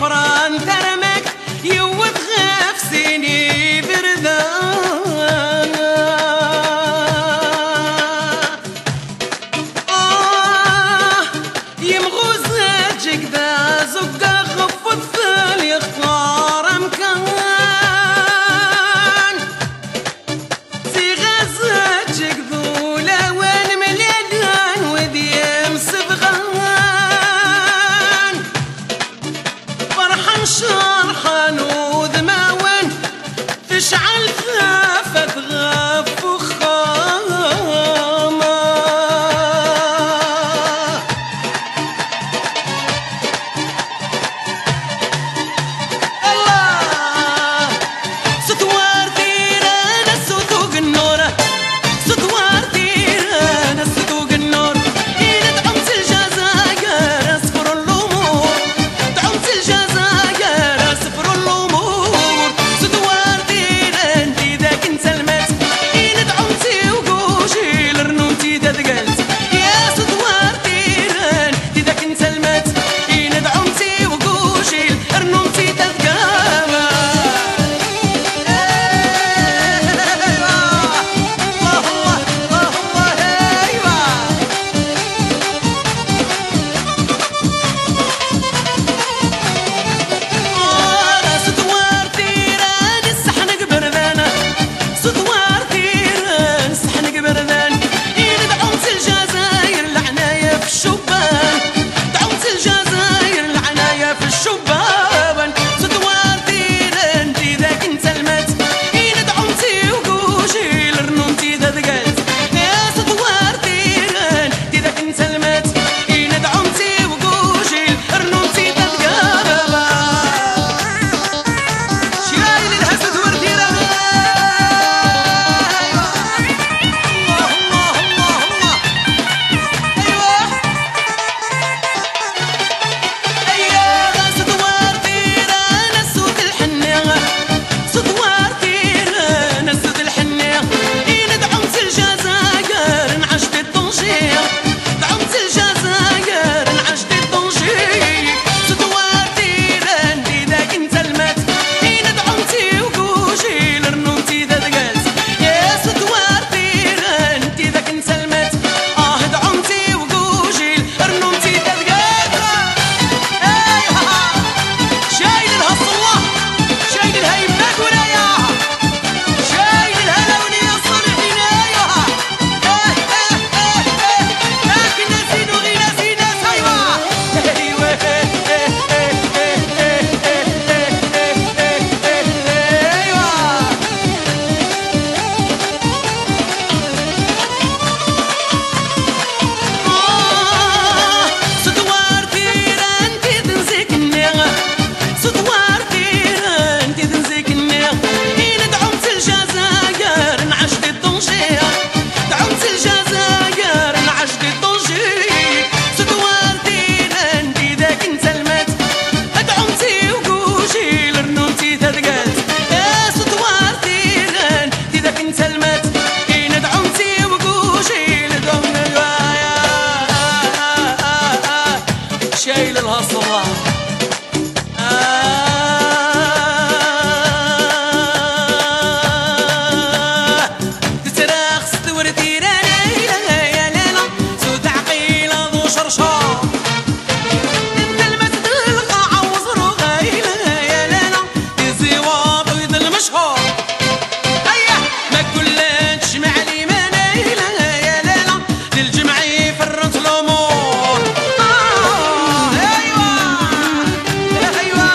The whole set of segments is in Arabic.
فران ترمك يوت غفسيني بردا يمغوزة جكدا زقا غفت ثال يختار مكان زي غازة جكدو لوان مليان وديم سبغان فرحان شرحان وذماوان تشعل ثافة غف وخامة الله ستوار تيرانا ستوق النورة ستوار تيرانا ستوق النور إذا دعمت الجزائر أصفر الأمور دعمت الجزائر أصفر الأمور ستوار تيران إذا كنت سلمت إذا دعمتي وقوشي لرنوتي تدقلت يا ستوار تيران إذا كنت سلمت إذا دعمتي وقوشي لرنوتي تدقلت ستوار تيران الصحن قبردانا ستوار تيران الصحن قبردان إذا دعمت الجزائر العناية في الشبان دعمت الجزائر العناية في الشبان ستوار تيران إذا كنت سلمت إذا دعمتي وقوشي لرنومتي تدقلت يا ستوار تيران إذا كنت سلمت إذا دعمتي وقوشي لرنومتي تدقلت شايل الهسد ورديران الله الله الله الله ايوه ايوه ستوار تيران السود الحنيغه ستوار تيران السود الحنيغ إذا دعمت الجزائر انعشت التنشيق دعمت الجزائر انعشت التنشيق ستوار تيران إذا كنت سلمت إذا دعمتي وقوشي لرنومتي تدقلت يا ستوار تيران إذا كنت سلمت دعمتي وقوشي لرنومتي تدقلت ايوه شايل الهصلة شايل الهيمنات وراياها شايل الهلا ونيا الصالحين ايوه كنا زين وغينا زين ايوه ايوه ستوار تيران تنزيك النيغة ستوار تيران تنزيك النيغ إذا دعمت الجزائر انعشت التنشيق دعمت الجزائر انعشت التنشيق ستوار تيران إذا كنت سلمت دعمتي وقوشي لرنومتي تدقلت يا ستوار تيران إذا كنت سلمت إذا دعمتي وقوشي لدوم الوايا شايل الهصلة تتراخ ستور تيران يا ليلة سود عقيلة ذو شرشار انت المسد القاعة وزرو غايلة يا ليلة تزي واطيد المشهور هيا ما كلاتش مع الإيمان يا ليلة للجمعي فرت الأمور ايوه ايوه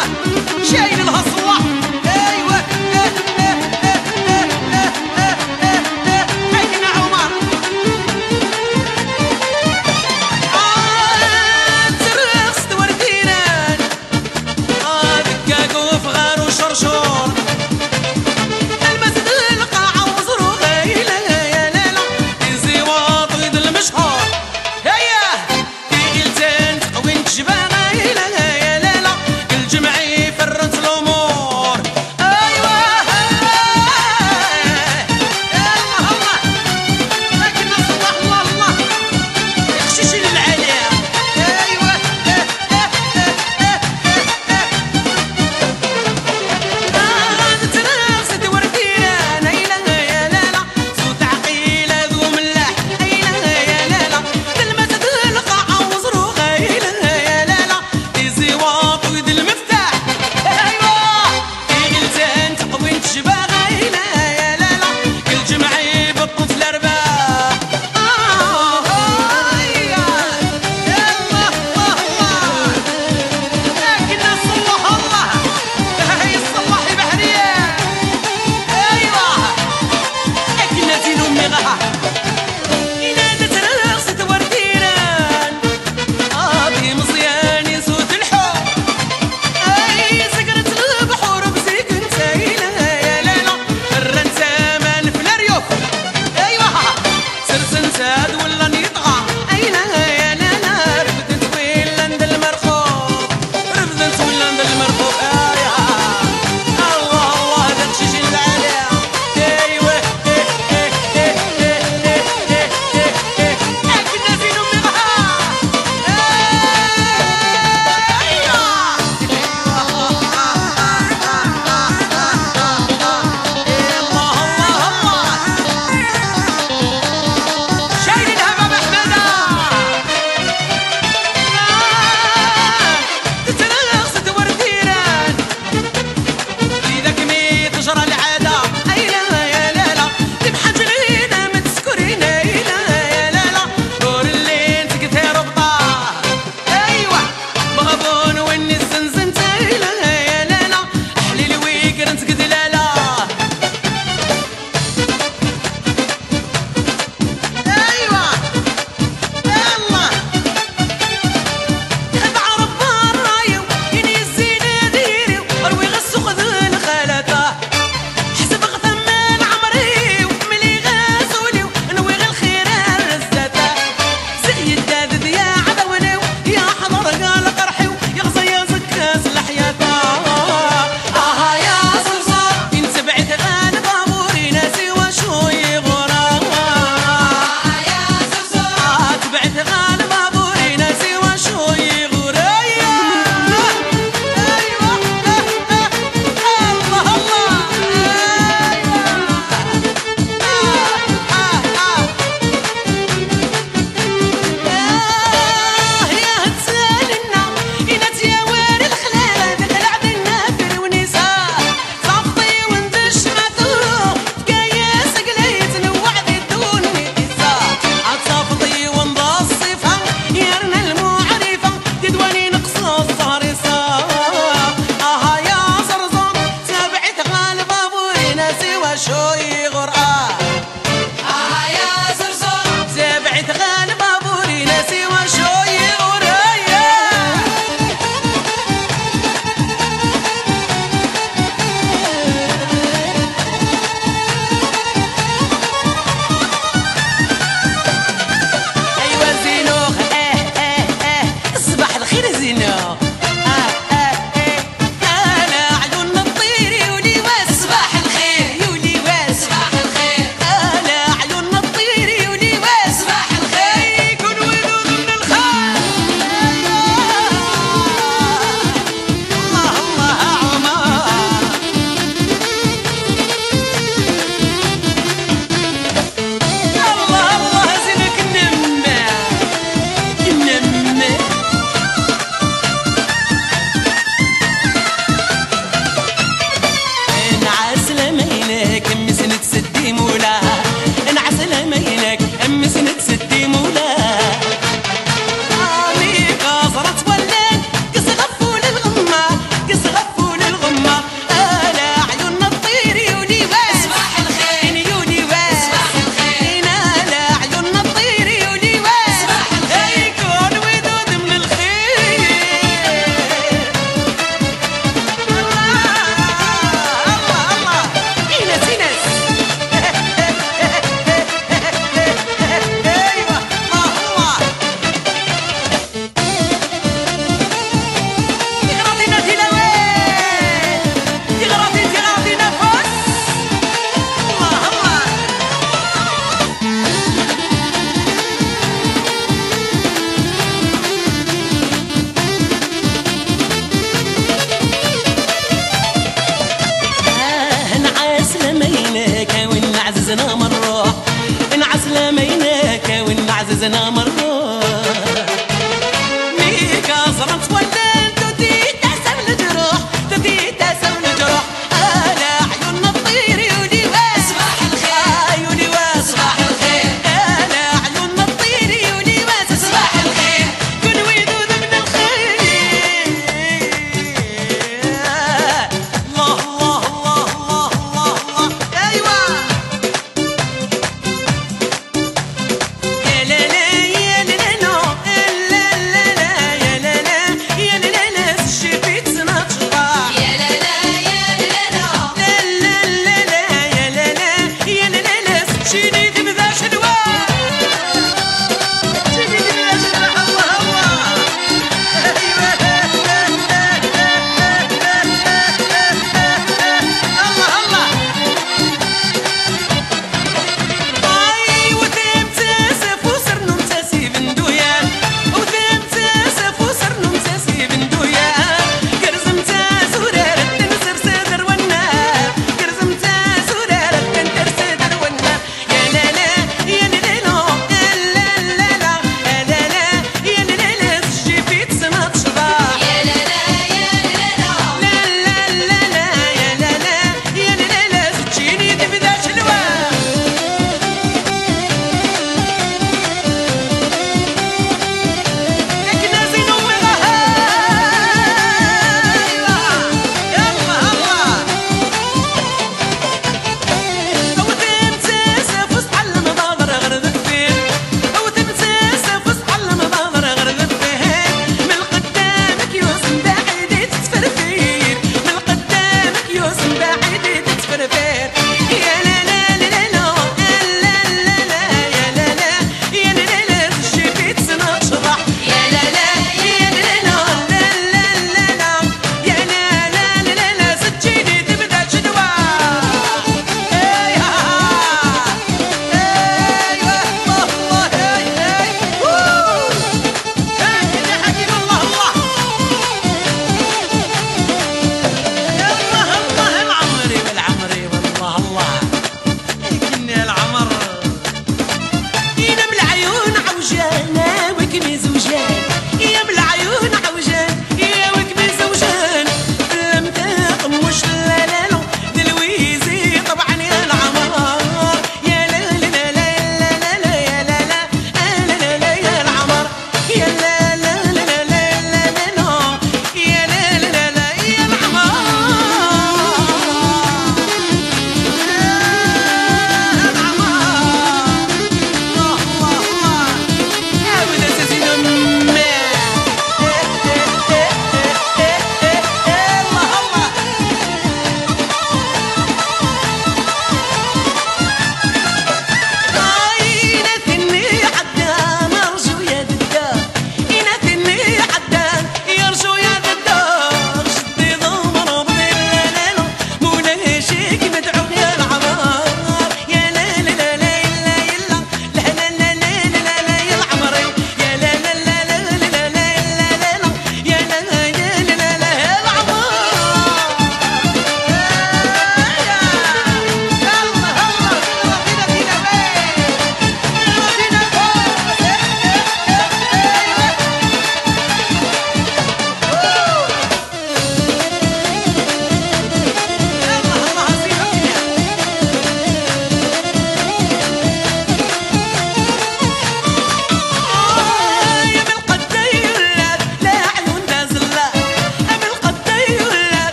زنا مرة ميكا صرمت ولا تدي تحسب الجروح تدي تحسب الجروح على عيون الطير يولي واس صباح الخير يولي واس صباح الخير على عيون الطير يولي واس صباح الخير كن ويدود من الخير الله الله الله الله الله الله ايوا يا لا لا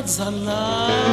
تزهلا